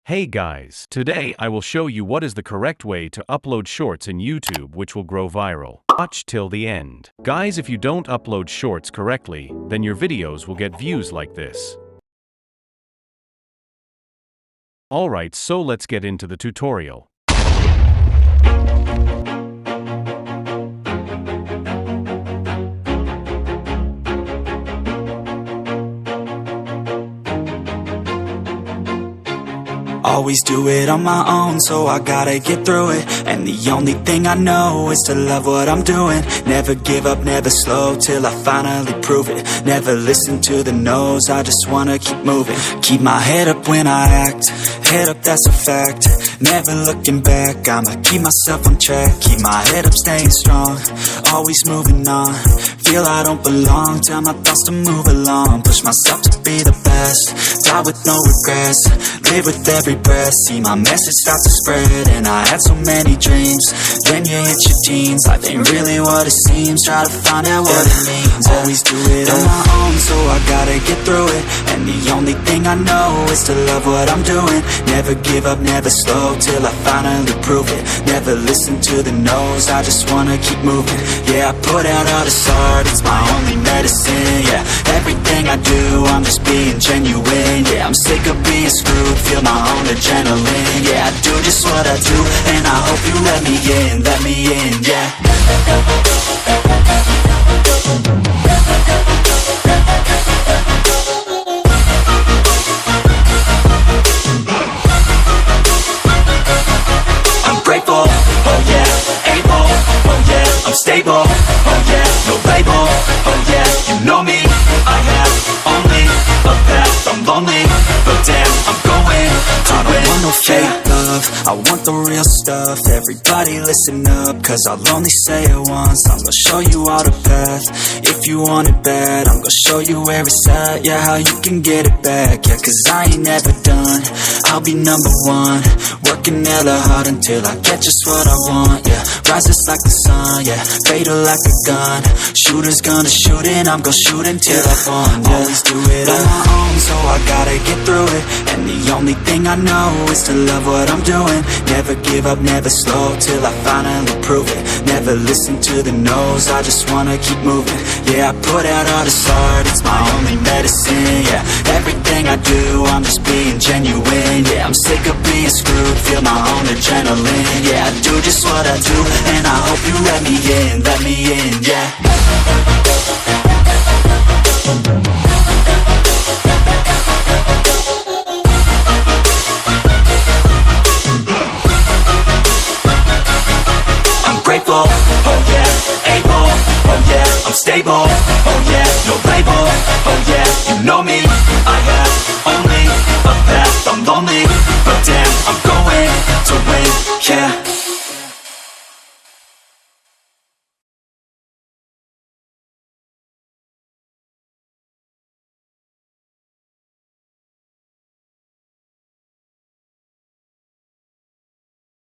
Hey guys, today I will show you what is the correct way to upload shorts in YouTube which will grow viral. Watch till the end. Guys, if you don't upload shorts correctly, then your videos will get views like this. Alright, so let's get into the tutorial. Always do it on my own, so I gotta get through it. And the only thing I know is to love what I'm doing. Never give up, never slow, till I finally prove it. Never listen to the no's, I just wanna keep moving. Keep my head up when I act, head up, that's a fact. Never looking back, I'ma keep myself on track. Keep my head up, staying strong, always moving on. Feel I don't belong, tell my thoughts to move along. Push myself to be the best, die with no regrets. Live with every breath, see my message start to spread. And I had so many dreams, then you hit your teens. Life ain't really what it seems, try to find out what it means. Always do it on my own, so I gotta get through it. And the only thing I know is to love what I'm doing. Never give up, never slow, till I finally prove it. Never listen to the no's, I just wanna keep moving. Yeah, I put out all this art, it's my only medicine. Yeah, everything I do, I'm just being genuine. Yeah, I'm sick of being screwed, feel my own adrenaline. Yeah, I do just what I do, and I hope you let me in, yeah. I'm grateful, oh yeah, able, oh yeah, I'm stable, oh yeah, no label, oh yeah, you know me, I have only a path, I'm lonely, but damn, I'm going to I don't want no fake love, I want the real stuff. Everybody listen up, cause I'll only say it once. I'm gonna show you all the path, if you want it bad. I'm gonna show you where it's at, yeah, how you can get it back. Yeah, cause I ain't never done, I'll be number one. Working hella hard until I get just what I want, yeah. Rises like the sun, yeah, fatal like a gun. Shooter's gonna shoot and I'm gonna shoot until I fall, yeah. Always do it on my own, so I gotta get through it. And the only thing I know is to love what I'm doing. Never give up, never slow, till I finally prove it. Never listen to the no's, I just wanna keep moving. Yeah, I put out all this art, it's my only medicine. Yeah, everything I do, I'm just being genuine. Yeah, I'm sick of being screwed, feel my own adrenaline. Yeah, I do just what I do, and I hope you let me in, yeah. I'm grateful, oh yeah, able, oh yeah, I'm stable,